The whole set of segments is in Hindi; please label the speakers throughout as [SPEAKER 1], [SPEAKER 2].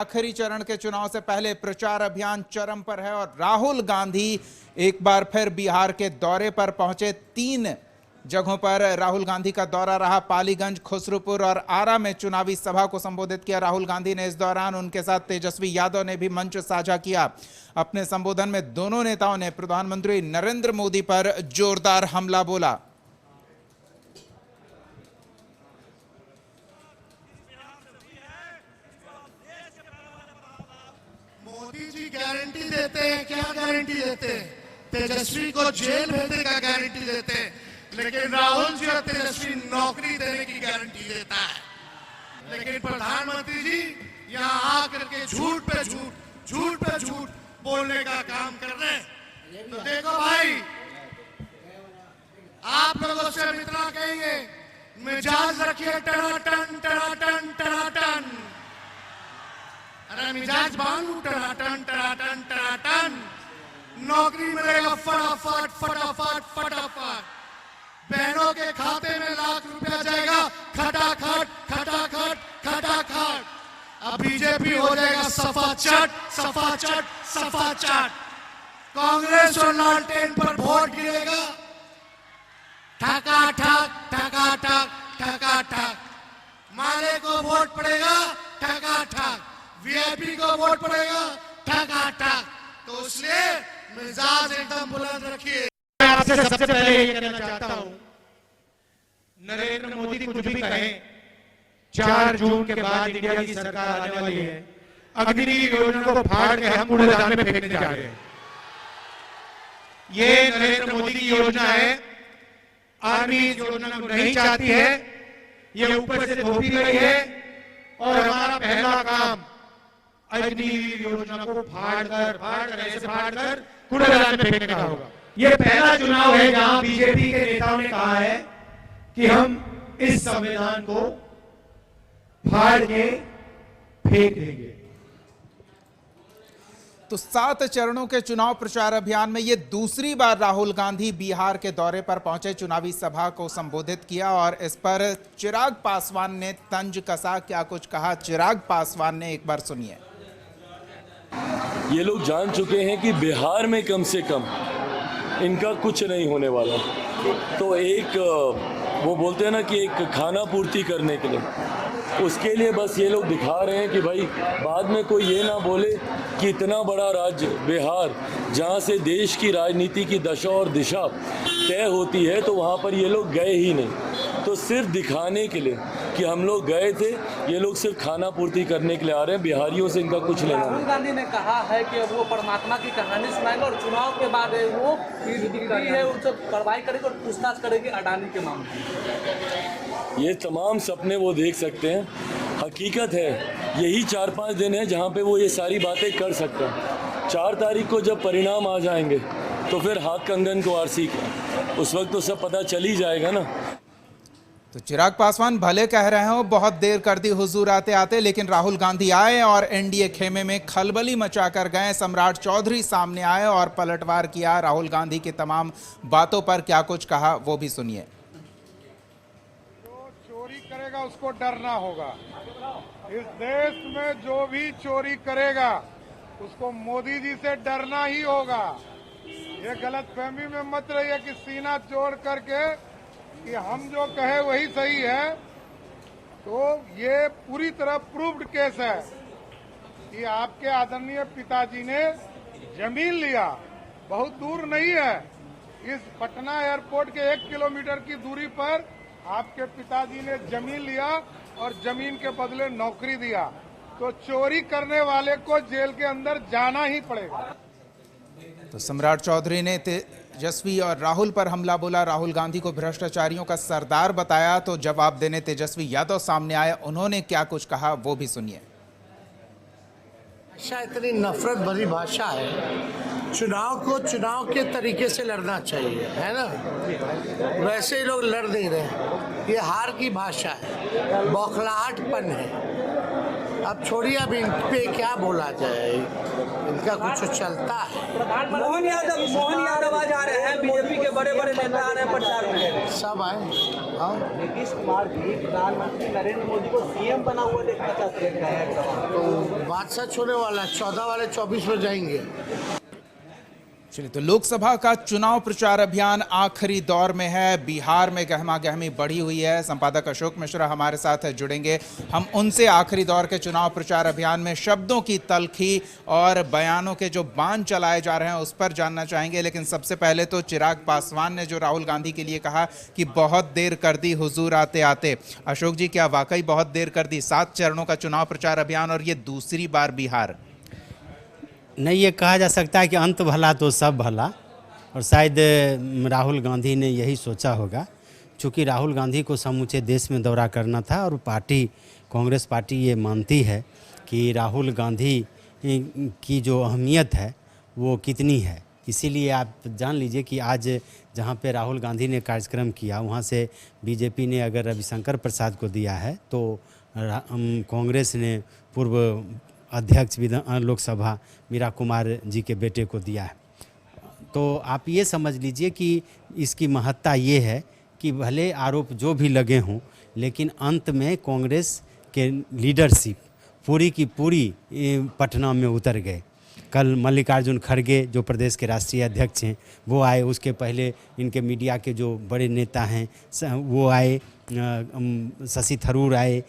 [SPEAKER 1] आखिरी चरण के चुनाव से पहले प्रचार अभियान चरम पर है और राहुल गांधी एक बार फिर बिहार के दौरे पर पहुंचे। 3 जगहों पर राहुल गांधी का दौरा रहा। पालीगंज, खुसरूपुर और आरा में चुनावी सभा को संबोधित किया राहुल गांधी ने। इस दौरान उनके साथ तेजस्वी यादव ने भी मंच साझा किया। अपने संबोधन में दोनों नेताओं ने प्रधानमंत्री नरेंद्र मोदी पर जोरदार हमला बोला।
[SPEAKER 2] मोदी जी गारंटी देते हैं, क्या गारंटी देते हैं? तेजस्वी को जेल भेजने का गारंटी देते हैं, लेकिन राहुल जी और तेजस्वी नौकरी देने की गारंटी देता है। लेकिन प्रधानमंत्री जी यहाँ आकर के झूठ पे झूठ बोलने का काम कर रहे हैं। तो देखो भाई, आप लोगों से हम इतना कहेंगे, मिजाज रखिए टनाटन टनाटन टनाटन। अरे मिजाज बांधू टनाटन टनाटन टनाटन। नौकरी मिलेगा फटाफट फटाफट फटाफट। बहनों के खाते में लाख रुपया जाएगा खटाखट खटाखट खटाखट। अब बीजेपी हो जाएगा सफा चट सफा चट सफा चट। कांग्रेस और लालटेन पर वोट गिरेगा ठका ठक ठका ठक ठका ठक। माले को वोट पड़ेगा ठका ठक, वीआईपी को वोट पड़ेगा ठका ठक। तो इसलिए मिजाज एकदम बुलंद रखिए।
[SPEAKER 3] आपसे सबसे पहले ये कहना चाहता हूं, नरेंद्र मोदी कुछ भी कहें, 4 जून के बाद इंडिया की सरकार आने वाली है। अग्निवीर योजना को फाड़ के हम कूड़ेदान में फेंकने जा रहे हैं। ये नरेंद्र मोदी की योजना है। आर्मी इस योजना को नहीं चाहती है, ये ऊपर से थोपी गई है। और हमारा पहला काम अग्निवीर योजना को फाड़कर कूड़ेदान में फेंकने का होगा। ये पहला चुनाव है जहां बीजेपी के नेताओं ने कहा है कि हम इस संविधान को फाड़ के फेंक देंगे।
[SPEAKER 1] तो 7 चरणों के चुनाव प्रचार अभियान में ये दूसरी बार राहुल गांधी बिहार के दौरे पर पहुंचे। चुनावी सभा को संबोधित किया और इस पर चिराग पासवान ने तंज कसा। क्या कुछ कहा चिराग पासवान ने, एक बार सुनिए।
[SPEAKER 4] ये लोग जान चुके हैं कि बिहार में कम से कम इनका कुछ नहीं होने वाला। तो एक वो बोलते हैं ना कि एक खाना पूर्ति करने के लिए, उसके लिए बस ये लोग दिखा रहे हैं कि भाई बाद में कोई ये ना बोले कि इतना बड़ा राज्य बिहार, जहाँ से देश की राजनीति की दशा और दिशा तय होती है, तो वहाँ पर ये लोग गए ही नहीं। तो सिर्फ दिखाने के लिए कि हम लोग गए थे, ये लोग सिर्फ खाना पूर्ति करने के लिए आ रहे हैं। बिहारियों से इनका कुछ लेना नहीं।
[SPEAKER 5] राहुल गांधी ने कहा है कि वो परमात्मा की कहानी सुनाएंगे और चुनाव के बाद वो है उनसे कार्रवाई करेगी और पूछताछ करेगी अडानी के मामले।
[SPEAKER 4] ये तमाम सपने वो देख सकते हैं। हकीकत है यही 4-5 दिन है जहाँ पे वो ये सारी बातें कर सकते हैं। 4 तारीख को जब परिणाम आ जाएंगे तो फिर हाथ कंगन को आरसी का, उस वक्त तो सब पता चल ही जाएगा ना।
[SPEAKER 1] तो चिराग पासवान भले कह रहे हो बहुत देर कर दी हुजूर आते आते, लेकिन राहुल गांधी आए और एनडीए खेमे में खलबली मचाकर गए। सम्राट चौधरी सामने आए और पलटवार किया राहुल गांधी की तमाम बातों पर। क्या कुछ कहा वो भी सुनिए।
[SPEAKER 6] जो चोरी करेगा उसको डरना होगा। इस देश में जो भी चोरी करेगा उसको मोदी जी से डरना ही होगा। ये गलतफहमी में मत रहिए कि सीना जोड़ करके कि हम जो कहे वही सही है। तो ये पूरी तरह प्रूव्ड केस है कि आपके आदरणीय पिताजी ने जमीन लिया, बहुत दूर नहीं है। इस पटना एयरपोर्ट के 1 किलोमीटर की दूरी पर आपके पिताजी ने जमीन लिया और जमीन के बदले नौकरी दिया। तो चोरी करने वाले को जेल के अंदर जाना ही पड़ेगा।
[SPEAKER 1] तो सम्राट चौधरी ने तेजस्वी और राहुल पर हमला बोला। राहुल गांधी को भ्रष्टाचारियों का सरदार बताया। तो जवाब देने तेजस्वी यादव सामने आए। उन्होंने क्या कुछ कहा वो भी सुनिए।
[SPEAKER 2] भाषा इतनी नफरत भरी भाषा है। चुनाव को चुनाव के तरीके से लड़ना चाहिए, है ना? वैसे ही लोग लड़ नहीं रहे। ये हार की भाषा है, बौखलाहटपन है। अब छोड़िए, अब इन पे क्या बोला जाए, इनका कुछ चलता है।
[SPEAKER 5] मोहन यादव आज आ रहे हैं, बीजेपी के बड़े बड़े नेता आ रहे हैं प्रचार में।
[SPEAKER 2] सब आए। हाँ,
[SPEAKER 5] नीतीश कुमार जी प्रधानमंत्री नरेंद्र मोदी को सीएम बना हुआ देखना चाहते हैं।
[SPEAKER 2] तो बात सच होने वाला है, 14 वाले 24 में जाएंगे।
[SPEAKER 1] चलिए, तो लोकसभा का चुनाव प्रचार अभियान आखिरी दौर में है। बिहार में गहमा गहमी बढ़ी हुई है। संपादक अशोक मिश्रा हमारे साथ जुड़ेंगे। हम उनसे आखिरी दौर के चुनाव प्रचार अभियान में शब्दों की तलखी और बयानों के जो बाण चलाए जा रहे हैं उस पर जानना चाहेंगे। लेकिन सबसे पहले तो चिराग पासवान ने जो राहुल गांधी के लिए कहा कि बहुत देर कर दी हुजूर आते आते। अशोक जी, क्या वाकई बहुत देर कर दी? 7 चरणों का चुनाव प्रचार अभियान और ये दूसरी बार बिहार।
[SPEAKER 7] नहीं, ये कहा जा सकता है कि अंत भला तो सब भला, और शायद राहुल गांधी ने यही सोचा होगा। चूँकि राहुल गांधी को समूचे देश में दौरा करना था और कांग्रेस पार्टी ये मानती है कि राहुल गांधी की जो अहमियत है वो कितनी है। इसीलिए आप जान लीजिए कि आज जहाँ पे राहुल गांधी ने कार्यक्रम किया वहाँ से बीजेपी ने अगर रविशंकर प्रसाद को दिया है तो कांग्रेस ने पूर्व अध्यक्ष लोकसभा मीरा कुमार जी के बेटे को दिया है। तो आप ये समझ लीजिए कि इसकी महत्ता ये है कि भले आरोप जो भी लगे हों, लेकिन अंत में कांग्रेस के लीडरशिप पूरी की पूरी पटना में उतर गए। कल मल्लिकार्जुन खड़गे जो प्रदेश के राष्ट्रीय अध्यक्ष हैं वो आए, उसके पहले इनके मीडिया के जो बड़े नेता हैं वो आए, शशि थरूर आए,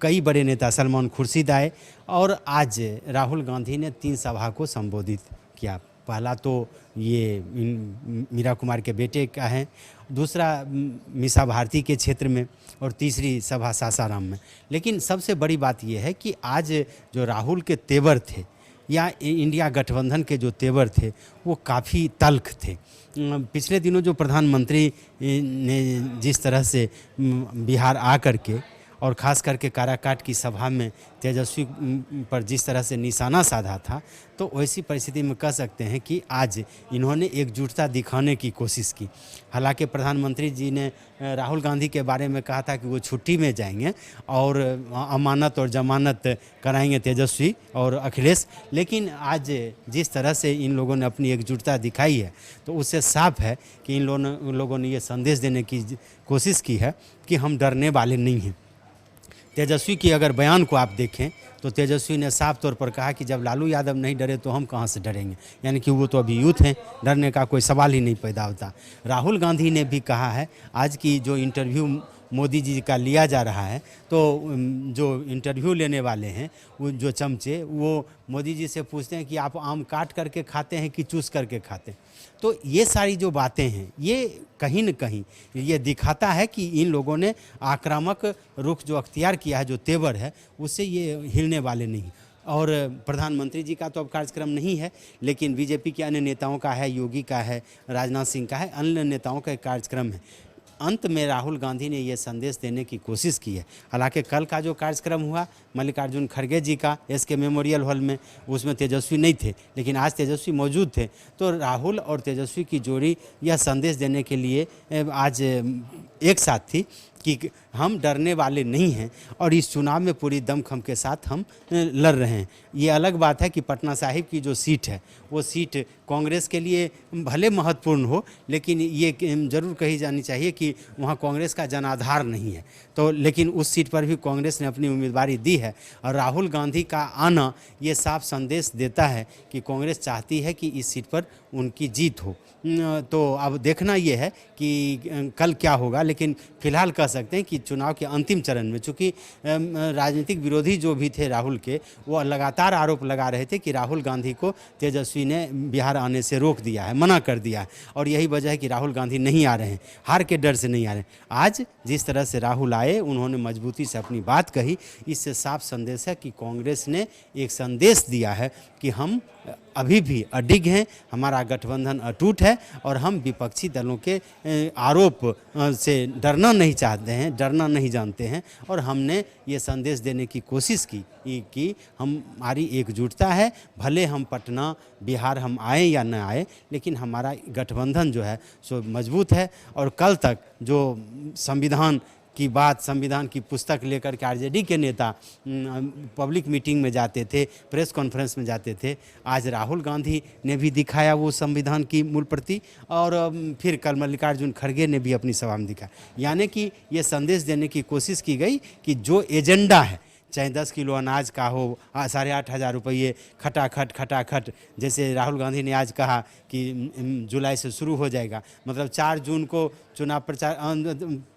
[SPEAKER 7] कई बड़े नेता, सलमान खुर्शीद आए, और आज राहुल गांधी ने 3 सभा को संबोधित किया। पहला तो ये मीरा कुमार के बेटे का है, दूसरा मीसा भारती के क्षेत्र में, और तीसरी सभा सासाराम में। लेकिन सबसे बड़ी बात यह है कि आज जो राहुल के तेवर थे या इंडिया गठबंधन के जो तेवर थे वो काफ़ी तल्ख थे। पिछले दिनों जो प्रधानमंत्री ने जिस तरह से बिहार आ करके और ख़ास करके काराकाट की सभा में तेजस्वी पर जिस तरह से निशाना साधा था, तो वैसी परिस्थिति में कह सकते हैं कि आज इन्होंने एकजुटता दिखाने की कोशिश की। हालांकि प्रधानमंत्री जी ने राहुल गांधी के बारे में कहा था कि वो छुट्टी में जाएंगे और अमानत और जमानत कराएंगे तेजस्वी और अखिलेश, लेकिन आज जिस तरह से इन लोगों ने अपनी एकजुटता दिखाई है तो उससे साफ है कि इन लोगों ने ये संदेश देने की कोशिश की है कि हम डरने वाले नहीं हैं। तेजस्वी की अगर बयान को आप देखें तो तेजस्वी ने साफ तौर पर कहा कि जब लालू यादव नहीं डरे तो हम कहां से डरेंगे, यानी कि वो तो अभी यूथ हैं, डरने का कोई सवाल ही नहीं पैदा होता। राहुल गांधी ने भी कहा है, आज की जो इंटरव्यू मोदी जी का लिया जा रहा है तो जो इंटरव्यू लेने वाले हैं वो जो चमचे वो मोदी जी से पूछते हैं कि आप आम काट करके खाते हैं कि चूस करके खाते हैं। तो ये सारी जो बातें हैं ये कहीं न कहीं ये दिखाता है कि इन लोगों ने आक्रामक रुख जो अख्तियार किया है, जो तेवर है, उससे ये हिलने वाले नहीं। और प्रधानमंत्री जी का तो अब कार्यक्रम नहीं है, लेकिन बीजेपी के अन्य नेताओं का है, योगी का है, राजनाथ सिंह का है, अन्य नेताओं का कार्यक्रम है। अंत में राहुल गांधी ने ये संदेश देने की कोशिश की है। हालांकि कल का जो कार्यक्रम हुआ मल्लिकार्जुन खड़गे जी का एसके मेमोरियल हॉल में, उसमें तेजस्वी नहीं थे, लेकिन आज तेजस्वी मौजूद थे। तो राहुल और तेजस्वी की जोड़ी यह संदेश देने के लिए आज एक साथ थी कि हम डरने वाले नहीं हैं और इस चुनाव में पूरी दमखम के साथ हम लड़ रहे हैं। ये अलग बात है कि पटना साहिब की जो सीट है वो सीट कांग्रेस के लिए भले महत्वपूर्ण हो, लेकिन ये जरूर कही जानी चाहिए कि वहाँ कांग्रेस का जनाधार नहीं है। तो लेकिन उस सीट पर भी कांग्रेस ने अपनी उम्मीदवारी दी है और राहुल गांधी का आना ये साफ संदेश देता है कि कांग्रेस चाहती है कि इस सीट पर उनकी जीत हो। तो अब देखना ये है कि कल क्या होगा, लेकिन फिलहाल कह सकते हैं कि चुनाव के अंतिम चरण में, चूँकि राजनीतिक विरोधी जो भी थे राहुल के, वो लगातार आरोप लगा रहे थे कि राहुल गांधी को तेजस्वी ने बिहार आने से रोक दिया है, मना कर दिया है, और यही वजह है कि राहुल गांधी नहीं आ रहे हैं, हार के डर से नहीं आ रहे हैं। आज जिस तरह से राहुल आए, उन्होंने मजबूती से अपनी बात कही, इससे साफ संदेश है कि कांग्रेस ने एक संदेश दिया है कि हम अभी भी अडिग हैं, हमारा गठबंधन अटूट है और हम विपक्षी दलों के आरोप से डरना नहीं चाहते हैं, डरना नहीं जानते हैं। और हमने ये संदेश देने की कोशिश की कि हमारी एकजुटता है, भले हम पटना बिहार हम आए या न आए, लेकिन हमारा गठबंधन जो है सो मजबूत है और कल तक जो संविधान की बात, संविधान की पुस्तक लेकर के आरजेडी के नेता पब्लिक मीटिंग में जाते थे, प्रेस कॉन्फ्रेंस में जाते थे। आज राहुल गांधी ने भी दिखाया वो संविधान की मूल प्रति, और फिर कल मल्लिकार्जुन खड़गे ने भी अपनी सभा में दिखाया। यानी कि ये संदेश देने की कोशिश की गई कि जो एजेंडा है, चाहे 10 किलो अनाज का हो, 8,500 रुपये खटाखट, जैसे राहुल गांधी ने आज कहा कि जुलाई से शुरू हो जाएगा, मतलब 4 जून को चुनाव प्रचार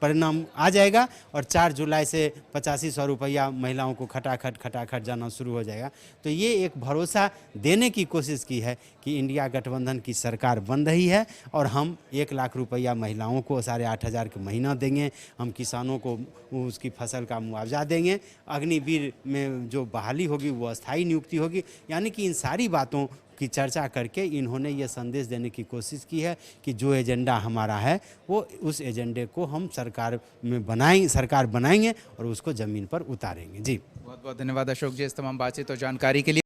[SPEAKER 7] परिणाम आ जाएगा और 4 जुलाई से 8500 रुपया महिलाओं को खटाखट जाना शुरू हो जाएगा। तो ये एक भरोसा देने की कोशिश की है कि इंडिया गठबंधन की सरकार बन रही है और हम 1 लाख रुपया महिलाओं को 8,500 के महीना देंगे, हम किसानों को उसकी फसल का मुआवजा देंगे, अग्निवीर में जो बहाली होगी वो अस्थायी नियुक्ति होगी। यानी कि इन सारी बातों की चर्चा करके इन्होंने ये संदेश देने की कोशिश की है कि जो एजेंडा हमारा है वो उस एजेंडे को हम सरकार बनाएंगे और उसको ज़मीन पर उतारेंगे। जी
[SPEAKER 1] बहुत बहुत धन्यवाद अशोक जी इस तमाम बातचीत और जानकारी के लिए।